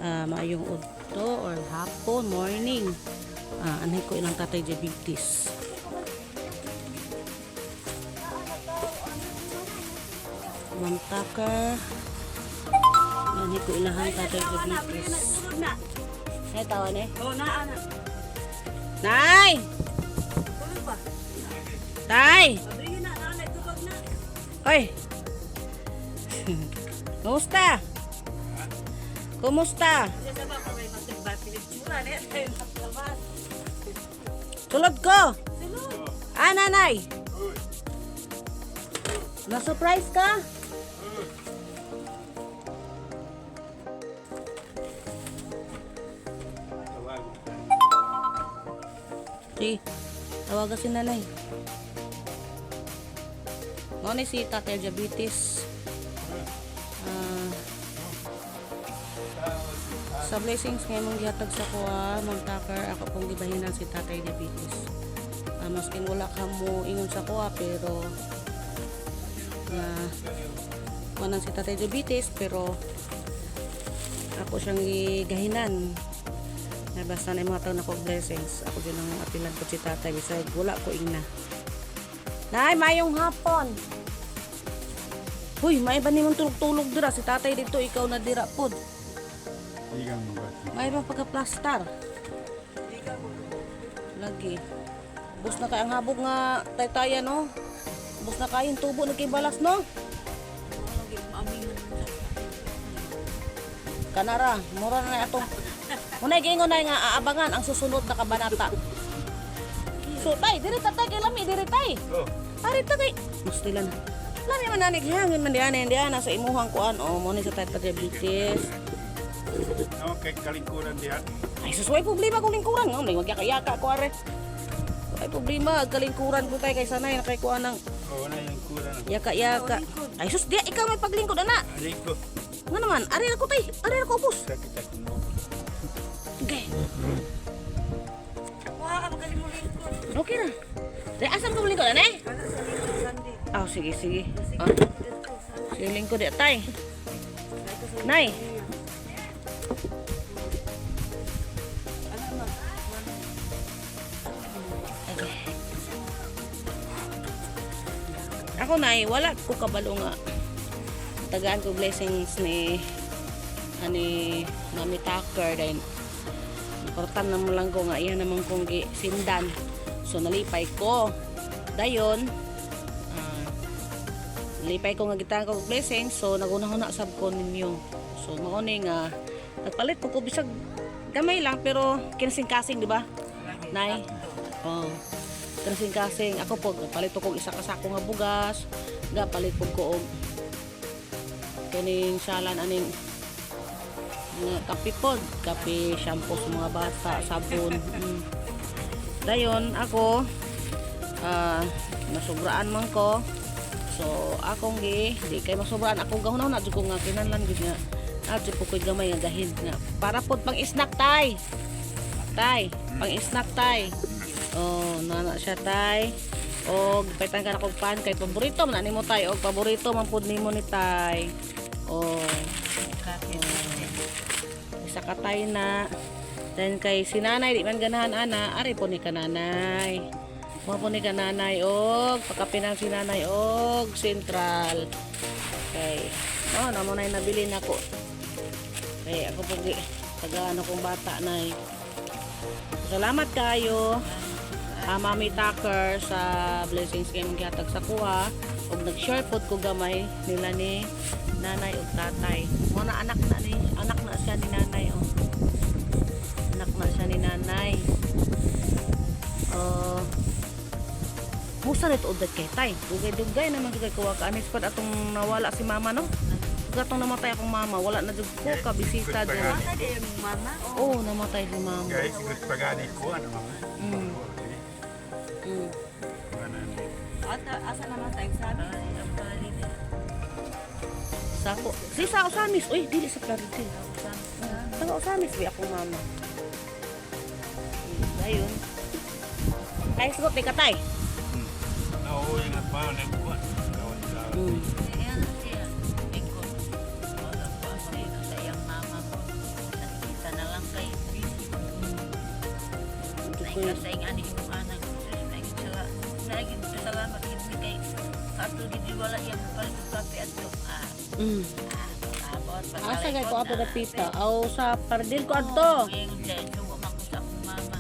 maayong udto or hapon, morning. Anay ko ilang tatay diabetes. Ma'am Tucker. Anay ko ilang tatay diabetes. Ay, tawan eh. Nay! Tay! Hoy! Kumusta? Kumusta? Tulad ko! Nanay! Na-surprise ka? Si, tawagan si nanay. Ano si tatay diabetes? Sa blessings ngayon mong gihatag sa kuha, Ma'am Tucker, ako pong gibahinan si tatay diabetes. Maskin wala ka mo ingon sa kuha, pero wanan si tatay diabetes, pero ako siyang gigahinan. Basta na yung mga taon ako blessings, ako din ang apilan ko si tatay, bisa wala ko ina. Nay, mayong hapon. Huy, may ba nimong tulog-tulog dira? Si tatay dito, ikaw na dira pod. May ba pagka-plastar? Lagi. Bus na kay ang habog nga taytaya, no? Bus na kayong tubo na kay balas, no? Kanara, mura na atong. Munay gingon na nga aabangan ang susunod na kabanata. So, tay, diri tatay kay lami, diri tay. Ari ta kay mustila na. Lami man nanig hangin man diana sa imuhang kuan mo ni sa tatay diabetes. Okay, kalingkuran diha. Ay susway problema kung lingkuran no, wag yaka ko are. Ay problema kalingkuran ko tay kay sanay na kay kuan nang na yung kuran. Yaka. Ay sus di ikaw may paglingkod ana. Ari ko. Nga naman, ari ko tay, ari ko bus. Sakit mo. Okay. Wah, magaling mo lingkod. Okay na. Di asan ko lingkod ana? Oh, sige. Sige lingkod di tay. Nay. Ako nay, wala ko kabalo nga tagaan ko blessings ni Mami Tucker din. Importante na mo lang ko nga iyan naman kong sindan. So nalipay ko. Dayon nalipay ko nga gitang ko blessings. So naguna-huna sab ko ninyo. So mauni nga nagpalit ko bisag gamay lang pero kinasing-kasing, di ba? Nay. Oh. Kinasing-kasing ako po palit ko isa ka sako nga bugas. Palit ko og kaning salan aning kape pod, kape, shampoo sa mga bata, sabon. Dayon ako nasubraan man ko. So akong di kay masubraan ako gahuna na jud ko nga kinahanglan gud nga adto po koy gamay nga gahin nga para pod pang snack tay. Pang snack tay. Oh, nana siya tay. Og paitan ka na kog pan kay paborito man nimo tay og paborito man pud nimo ni tay. Oh. Isa ka tay na. Then kay si nanay di man ganahan ana, ari po ni kananay. Mo po ni kananay og pakapinan si nanay og Central. Okay. Oh, namo nay nabili nako. Kay ako po tagaan akong bata nay. Salamat kayo. Mami Tucker sa blessings kay mong gihatag sa kuha ug nag-share pod ko gamay nila ni nanay ug tatay. Mo na anak na siya ni nanay oh. Anak na siya ni nanay. Musa nito udad kay tay. Dugay-dugay naman kay kuha ka anis pad atong nawala si mama no. Gatong namatay akong mama, wala na jud ko ka bisita diri. Namatay yung mama? Oh, namatay si mama. Guys, siguro pagani ko ano mga. Asa naman tayo sabi? Sako. Si sa Osamis. Uy, dili sa Clarity. Sa Osamis bi akong mama. Ayun. Ay, sugot ni katay. Nauwi na pa na buwan. sweet. Sa ing ani mo anak. Lagi salamat gid mi kay kato gid wala yang palit kape adto. Abot Asa kay ko ato dapita? Aw sa Pardil ko adto. Sugo man ko sa akong mama.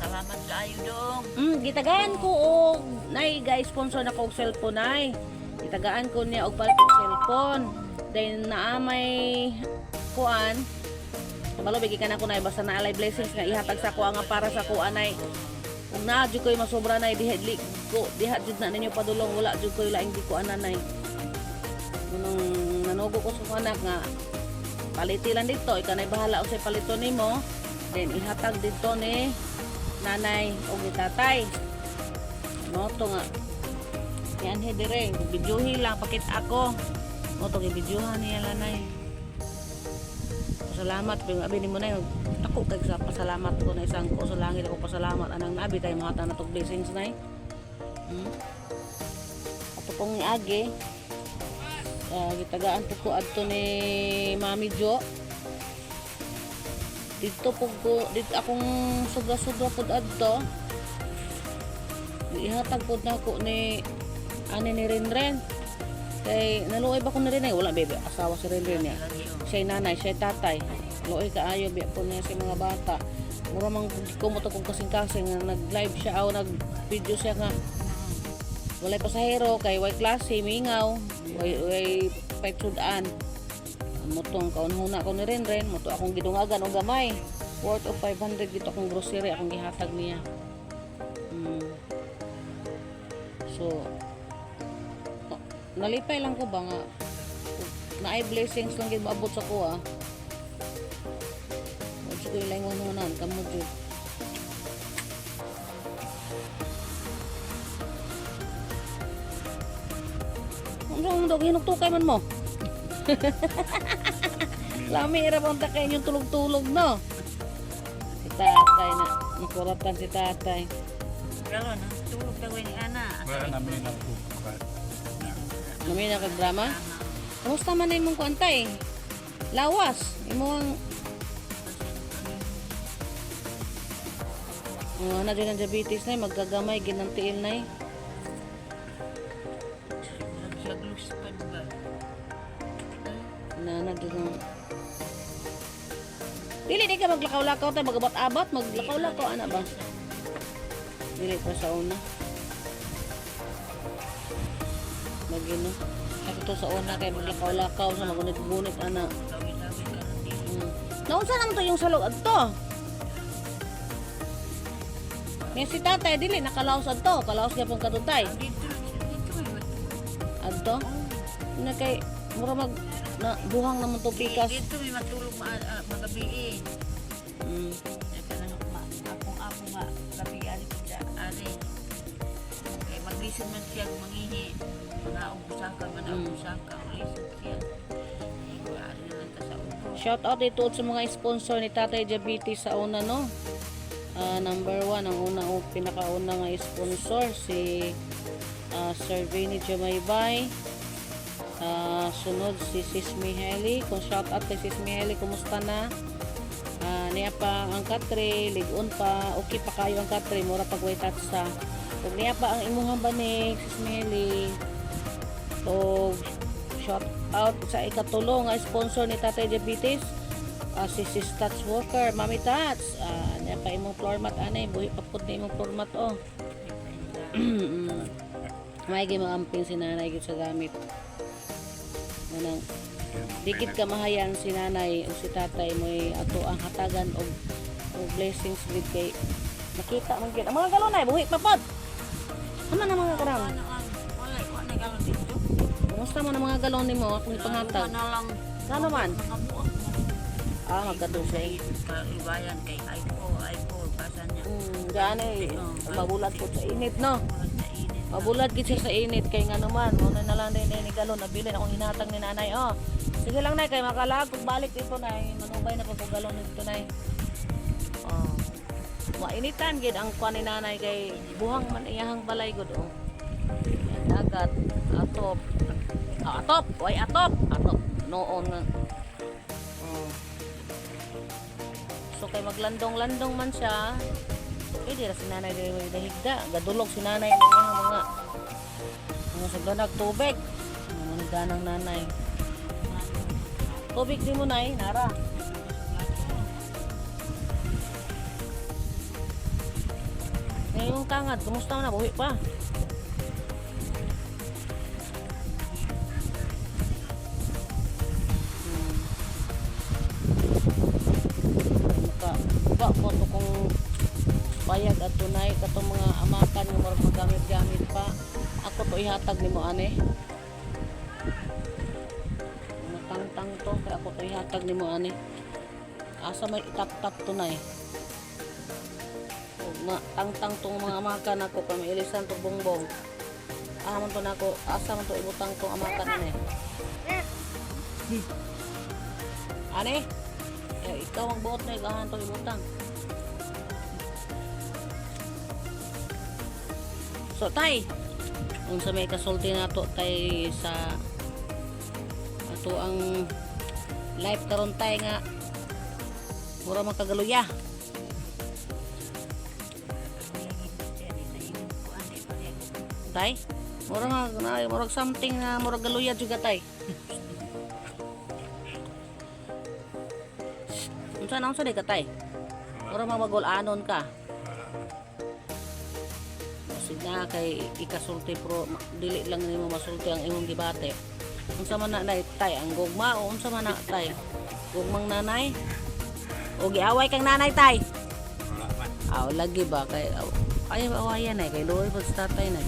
Salamat kaayo dong. Gitagaan ko og nay guys sponsor na ko og cellphone nay. Gitagaan ko niya og palit og cellphone. Then naamay kuan. Kabalo bigi ka na ko nay basta na alay blessings nga ihatag sa ko nga para sa ko anay. Kung na jud koy masobra nay diha ko diha jud na ninyo padulong wala jud koy laing di ko ananay. Nung nanugo ko sa anak nga paliti lang dito ikanay bahala usay palito nimo then ihatag dito ni nanay o ni tatay no to nga yan dire bidyuhi lang pakit ako no to gibidyuhan niya lanay salamat pero abi nimo na ako kay sa pasalamat ko na isang ko sa langit ako pasalamat anang nabi tay mga tanatog blessings nay ato pong agi gitagaan po ko adto ni Mami Jo dito po ko dito akong suga-suga po adto ihatag po na ako ni ani ni Renren kay naluoy ba ko na rin wala bebe asawa si Renren niya siya nanay siya tatay luoy kaayo biya po niya sa mga bata mura mang ko mo to kung kasing-kasing nag live siya o nag video siya nga walay pasahero kay way klase mingaw way paitsudan motong kaunhuna ko ni Renren moto akong gidungagan og gamay worth of 500 dito akong grocery akong gihatag niya so nalipay lang ko ba nga naay blessings lang gid maabot sa ko ko yung langon-honan kamo jud ang dog hinuktukay man mo. Lami ira bang takay yung tulog-tulog no. Si tatay na nakuratan si tatay. Galon tulog daw ni ana. Wala namin ang kukat. Namin na kag-drama. Kamusta man na imong kuantay? Lawas. Imong na dyan ang diabetes na maggagamay ginantiil na na dyan dili di ka maglakaw-lakaw tayo magabat-abat maglakaw-lakaw ana ba dili pa sa una magino ako to sa una kay maglakaw-lakaw sa magunit-gunit ana naunsa naman to yung salog adto nga si tatay dili nakalaos adto kalaos gyapon kadutay adto na kay mura mag na buhang naman to pikas dito may matulog magabi akong gabi ali ko siya ari kay maglisan man siya mangihi manaubusaka ulisan siya ari na lang ta sa upo shout out ito sa mga sponsor ni Tatay Diabetes sa una no number 1 ang una o pinakauna nga sponsor si Sir Vinny Jamaybay sunod si Sis Miheli kung shout out kay Sis Miheli kumusta na niya pa ang katre ligon pa okay pa kayo ang katre mura pag way tatsa ug niya pa ang imuhang banig Sis Miheli o shout out sa ikatulo nga sponsor ni Tatay Diabetes si Sis Tats Walker Mami Tats niya pa imong floor mat anay buhi pa pud ni imong floor mat may gimamping si nanay gyud sa gamit nang dikit ka mahayan si nanay o si tatay mo ato ang hatagan og blessings with kay nakita man gyud ang mga galonay buhi pa pod haman ang mga karam wala galon dito kumusta man ang mga galon nimo akong ipangatag na lang kano man magkadusay ibayan kay iPhone pasan niya gani mabulat po sa init no mabulat gid siya sa init kay nga naman mo na lang din ni galon nabili akong hinatag ni nanay sige lang nay kay makalag kung balik dito nay manubay na pag galon dito nay mainitan gid ang kuan ni nanay kay buhang man iyahang balay gud dagat atop atop noon nga So kay maglandong-landong man siya, pwede ra si nanay dili dahigda. Gadulog si nanay ng mga sagdanag tubig. Mga ganang nanay. Tubig di mo nay, nara. Ngayong tangad, kumusta na? Buhi pa. Ba ko to kung bayag at tunay katong mga amakan nga murag magamit-gamit pa. Ako to ihatag nimo ane. Matangtang to kaya ako to ihatag nimo ane. Asa may itap-tap tunay. Tangtang tong mga amakan ako pa mailisan to bongbong. Man to nako asa man to ibutang tong amakan ane. Ane? Ikaw ang buot na igahan to ibutang. So tay, kung sa may kasulti nato tay sa ato ang life karon tay nga mura makagaluya. Tay, murag something na murag galuya juga tay. Unsa na unsa di ka tay? Murag magol anon ka. Sige na kay ikasulti pro dili lang nimo masulti ang imong gibate. Unsa man na tay ang gugma o unsa man na tay? Gugmang nanay? O giaway kang nanay tay? Aw lagi ba kay ay awayan ay kay luoy pag sa tatay nay.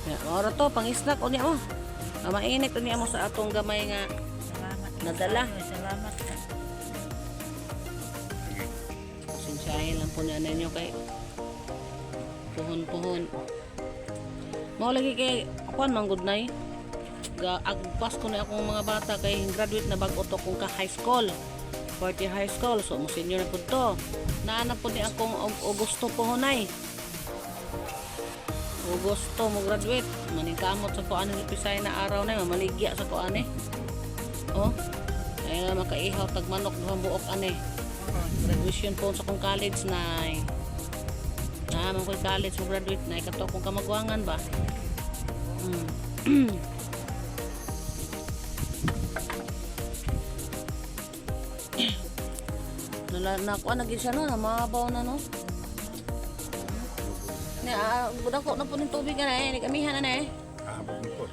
Ya, ora to pang snack unya mo. Mainit unya mo sa atong gamay nga nadala. Salamat. Sinsyahin lang po na ninyo kay puhon-puhon. Mao lagi kay akuan man gud nay. Agpas ko na akong mga bata kay graduate na bag-o to kung ka high school. 40 high school so mo senior na pud to. Naana pud ni akong Augusto pohonay. Augusto mo graduate, maningkamot sa kuan ni pisay na araw na mamaligya sa kuan eh. Oh. Ay na makaihaw tag manok duhang buok ane. Graduation po sa kong college na. Man ko college mo graduate na ikato kung kamagwangan ba. Na kuan na gid siya no, na mabaw na no. Budak ko na po ng tubig na eh. Kamihan na eh. Habog na po.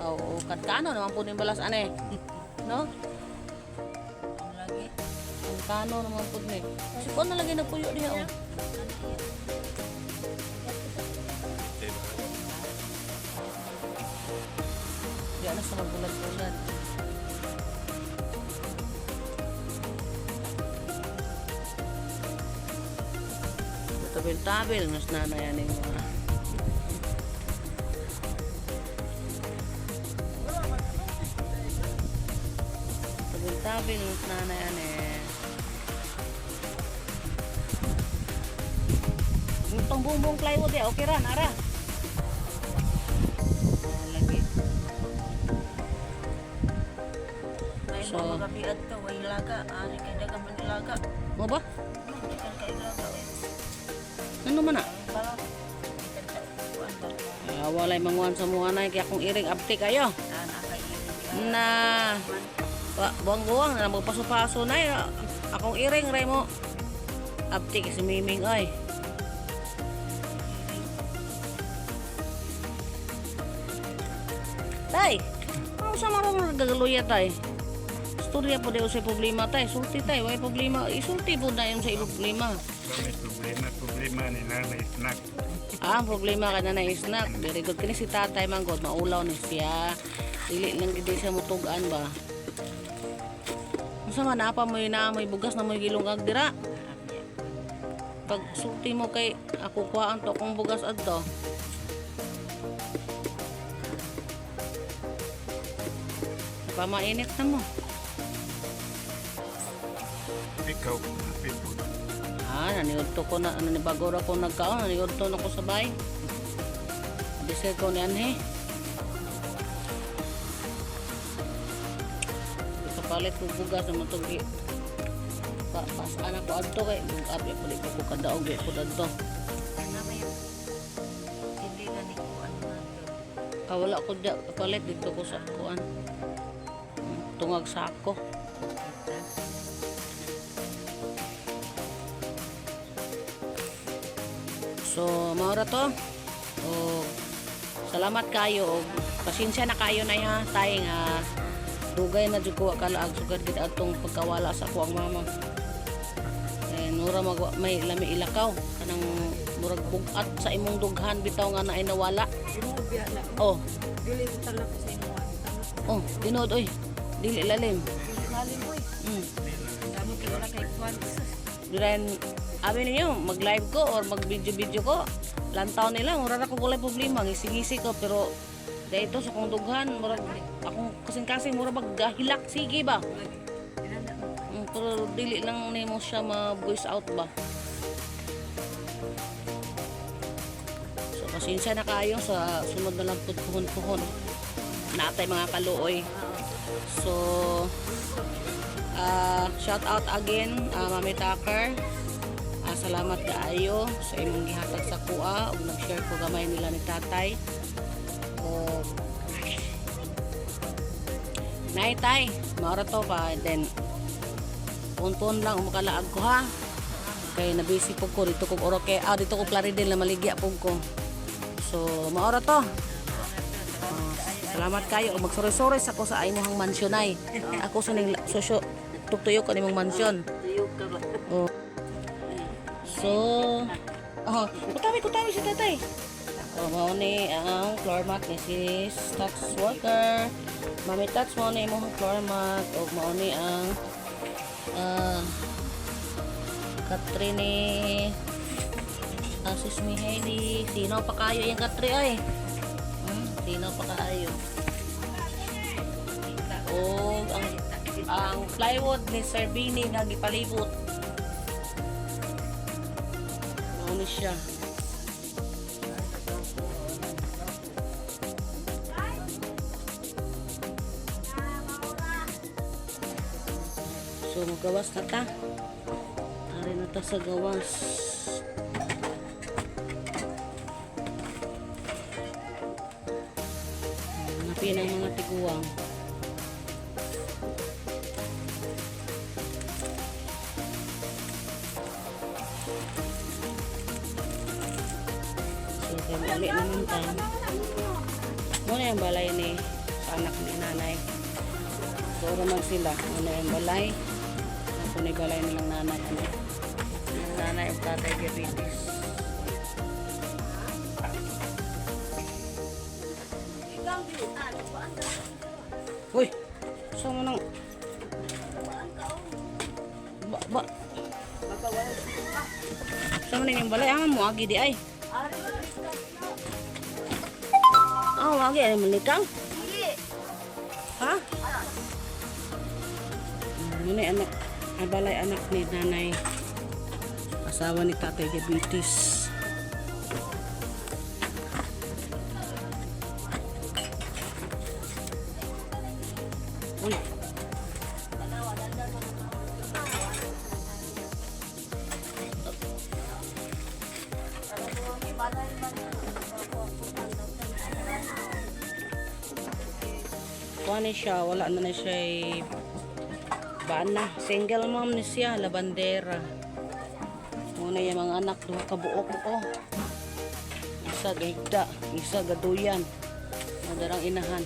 Oo, katkano naman po ng balas ane. No? Ang lagi. Ang kano naman po ni. Kasi ko na lagi nagpuyo diha oh. Diya na sa magbulag-bulag. Tabil-tabil mas nanayan yung mga tabil-tabil mas nanayan eh. Itong buong plywood ya, okay ra, nara. Lagi. May So, mga gabiad to, way laga. Ari kay dagan man ilaga. mo ba? Hindi ka kay ilaga. Ano man na? Parang ikan sa upuan ba? Walay manguan sa mga nay, kaya kung iring abti kayo. Nakakainin. Na buwang-buwang na magpaso-paso na yun. Akong iring ray mo abti si Miming ay tay ano sa marong gagaluya tay istorya po daw sa problema tay sulti tay may problema isulti po na yung sa problema May problema ni nanay snack. ang problema ka na snack very good kini si tatay manggod maulaw ni siya dili lang gid siya mutugan ba unsa man apa mo na may bugas na may gilungag dira pag sulti mo kay ako kuhaan to akong bugas adto pamainit na mo Ikaw, napito. naniudto ko na nanibago ra ko nagkaon naniudto na ko sabay disay ko ni anhe kapalit ko bugas na matugi Pas anak ko adto kay abi po di ko kadaog di po adto. Ano ba yung hindi na ni kuan na to. Wala ko da palit dito ko sa kuan. Tungag sako. So, maura to. O, salamat kayo. O, pasensya na kayo na ha. Tay nga, dugay na dyan ko kalaag sugad gid atong pagkawala sa kuwang mama. Nura may lami ilakaw. Kanang murag bugat sa imong dughan bitaw nga na ay nawala. Tinuod biya na. Oh, Dili ko talaga sa imo. oh, tinod oy. Dili lalim. Lalim boy. Damo kay wala kay kuan. Diren, abi ninyo, mag-live ko or mag-video-video ko. Lantaw nila, mura na ko walay problema. Ngisi-ngisi ko, pero dito sa kong dughan, mura, akong kasing-kasing, mura maghilak, sige ba? Pero dili lang nimo siya ma-voice out ba? So, pasensya na kayo sa sunod na lang puhon-puhon. Natay mga kaluoy. So, shout out again, Mami Tucker. Salamat kaayo sa imong gihatag sa kuha ug nag-share ko gamay nila ni tatay. O nay tay, maura to pa then punpun lang makalaag ko ha. Kay nabisi po ko dito ko oroke, dito ko Plaridel na maligya po ko. So maura to. Salamat kayo ug magsuri-suri sa ko sa imong mansyon ay. Ako sa ning sosyo tuktuyo ko nimong mansyon. Tuyok ka ba? Oh. So, kutabi si tatay. Mao ni ang floor mat ni sis tax worker. Mami tax mo ni imong floor mat o mao ni ang Katri ni sis mi Hailey. Sino pa kayo yung Katri ay? Sino pa kayo? O ang plywood ni Sir Bini nga gipalibot. Ano siya? So magawas na ta. Ari na ta sa gawas. Hanapin ang mga tiguang. Uli naman tayo. Muna yung balay ni sa anak ni nanay. So, naman sila. Muna yung balay. Ako na yung balay nilang nanay. Yung nanay ang tatay diabetes. Uy! Saan mo nang... Saan mo nang yung balay? Ang mo agi di ay. Oh, lagi ada menikang. Ha? Ini anak, balay anak ni nanay. Asawa ni tatay diabetes. Uy. Kuha ni siya, wala na siya baan na. Single mom ni siya, labandera. Muna yung mga anak, duha kabuok ko. Isa gahigda, isa gaduyan. Madarang inahan.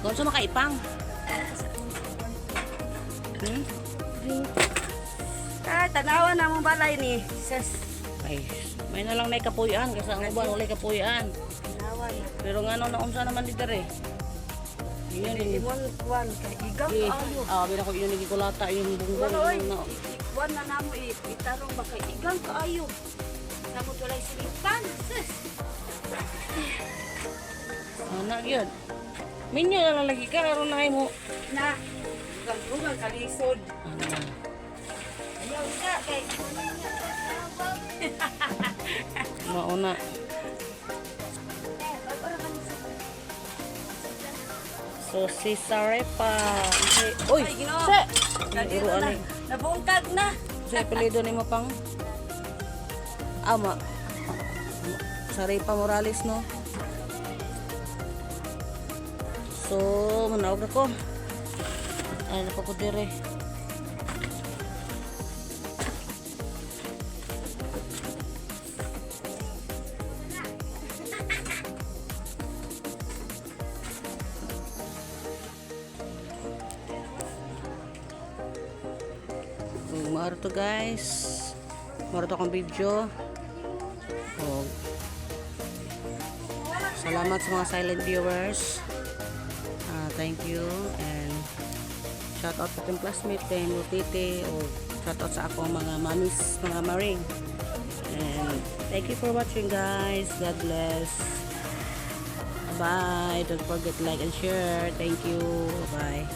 Kung sa makaipang? Tanawan na mong balay ni sis. Ay, may na lang na kapuyan kasi ang uban wala kapuyan. Tanawan. Pero nga naunsa naman dito re. Yun yung Imon kuan kay igang kaayo. bina ko yun kulata yung bungbong Oy, na. kuan na namo itarong ba kay igang kaayo. Namo tulay silipan sis. Anak yun. Minyo na lang lagi ka aron na mo. Na ugang kalisod. Ayaw ka kay Mauna. So si Sarepa. Uy, Ay, Ginoo. se. Nandito Iruan na. ni. Nabungkag na. Sa apelido ni mo pang Ama. Sarepa Morales no. So, manawag na ko. Ay, napakudire. Maro to guys. Maro to akong video. Oh. Salamat sa mga silent viewers. Thank you and shout out sa aking classmate kay Lutite o shout out sa akong mga mamis, mga maring. And thank you for watching guys. God bless. Bye. Don't forget to like and share. Thank you. Bye.